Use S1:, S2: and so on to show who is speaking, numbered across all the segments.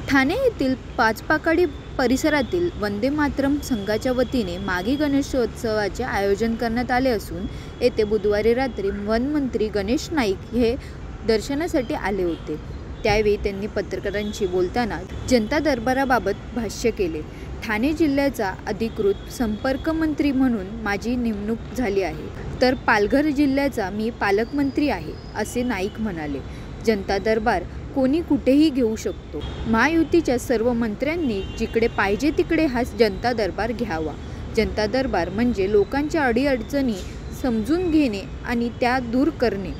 S1: ठाणे येथील पाचपाकाडी परिसरातील वंदे मातरम संघाच्या वतीने मागी गणेशोत्सवाचे आयोजन करण्यात आले असून येथे बुधवारी रात्री वनमंत्री गणेश नाईक हे दर्शनासाठी आले होते। त्यावेळी त्यांनी पत्रकारांशी बोलताना जनता दरबाराबाबत भाष्य केले। ठाणे जिल्ह्याचा अधिकृत संपर्क मंत्री म्हणून माझी नेमणूक झाली आहे, तर पालघर जिल्ह्याचा मी पालकमंत्री आहे, असे नाईक म्हणाले। जनता दरबार कोणी कुठेही घेऊ शकतो। महायुतीच्या सर्व मंत्र्यांनी जिकडे पाहिजे तिकडे हा जनता दरबार घ्यावा। जनता दरबार म्हणजे लोकांच्या अडीअडचणी समजून घेणे आणि त्या दूर करणे,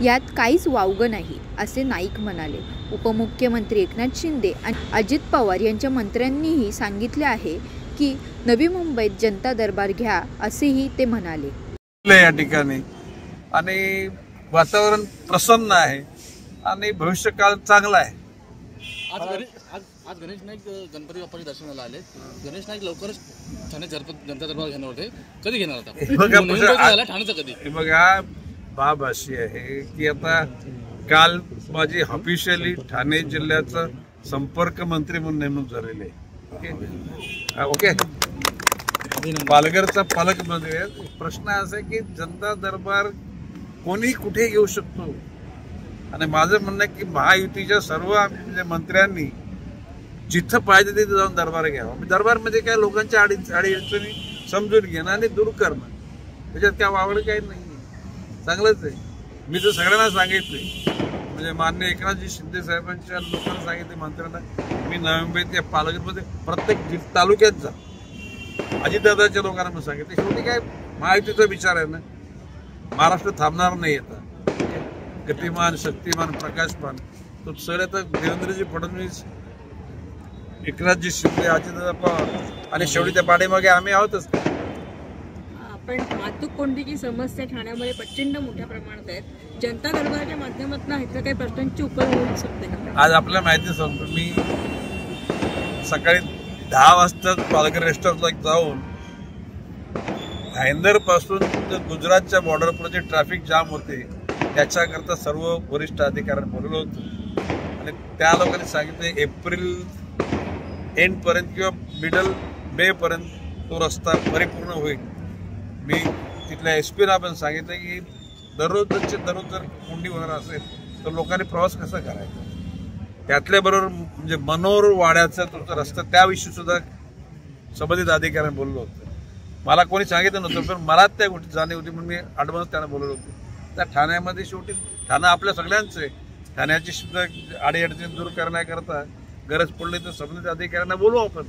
S1: यात काहीच वावगं नाही, असे नाईक म्हणाले। उपमुख्यमंत्री एकनाथ शिंदे आणि अजित पवार यांच्या मंत्र्यांनीही सांगितले आहे की नवी मुंबईत जनता दरबार घ्या, असेही ते म्हणाले।
S2: या ठिकाणी आणि वातावरण प्रसन्न आहे आणि भविष्यकाळ चांगला आहे।
S3: आज गणेश नाईक गणपती बाप्पाच्या दर्शनाला आले। गणेश नाईक लवकरच ठाणे जनता दरबार घेणार होते, कधी घेणार होता? ठाण्याचा कधी?
S2: बघा, बाब अशी आहे की आता काल माझी ऑफिशियली ठाणे जिल्ह्याचा संपर्क मंत्री म्हणून नेमणूक झालेली आहे। ओके, पालघरचा पालकमंत्री आहे। प्रश्न असा आहे की जनता दरबार कोणी कुठे घेऊ शकतो आणि माझं म्हणणं आहे की महायुतीच्या सर्व मंत्र्यांनी जिथं पाहिजे तिथे जाऊन दरबार घ्यावा। दरबार म्हणजे काय, लोकांच्या अडीअडचणी समजून घेणं आणि दूर करणं, त्याच्यात काय वावड काही नाही, चांगलंच आहे। मी तर सगळ्यांना सांगितले, म्हणजे माननीय एकनाथजी शिंदे साहेबांच्या लोकांना सांगितले, मंत्र्यांना, मी नवी मुंबईत या पालघरमध्ये प्रत्येक तालुक्यात जा, अजितदादाच्या लोकांना मी सांगितले। शेवटी काय महायुतीचा विचार आहे ना, महाराष्ट्र थांबणार नाही आता। गतिमान, शक्तिमान, प्रकाशमान तो सर आता देवेंद्रजी फडणवीस, एकनाथजी शिंदे, अजितदादा पवार आणि शेवटी त्या पाठीमागे आम्ही आहोतच।
S4: पण वाहतूक कोंडीची समस्या ठाण्यामध्ये प्रचंड मोठ्या प्रमाणात आहे। जनता दरबाराच्या माध्यमातून ह्याच्या काही प्रश्नांची उकल होऊ शकते का? आज
S2: आपल्या माहिती सांगतो, मी सकाळी 10 वाजता पालघर रेस्टॉरंटला जाऊन भाईंदर पासून गुजरातच्या बॉर्डरपर्यंत ट्रॅफिक जाम होते, त्याच्याकरता सर्व वरिष्ठ अधिकाऱ्यांनी बोलवलं होतं आणि त्या लोकांनी सांगितले एप्रिल एंड पर्यंत किंवा मिडल मे पर्यंत तो रस्ता परिपूर्ण होईल। मी तिथल्या एसपीला पण सांगितलं की दररोज जर कोंडी होणार असेल तर लोकांनी प्रवास कसा करायचा, त्यातल्याबरोबर म्हणजे मनोर वाड्याचा तुमचा रस्ता, त्याविषयी सुद्धा संबंधित अधिकाऱ्यांनी बोललो होतं। मला कोणी सांगितलं नव्हतं, पण मला त्या गोष्टी जाणीव होती म्हणून मी ॲडव्हान्स त्यांना बोलवलं होतं। त्या ठाण्यामध्ये शेवटी ठाणं आपल्या सगळ्यांचं आहे, ठाण्याची सुद्धा अडीअडचणी दूर करण्याकरता गरज पडली तर संबंधित अधिकाऱ्यांना बोलवू आपण।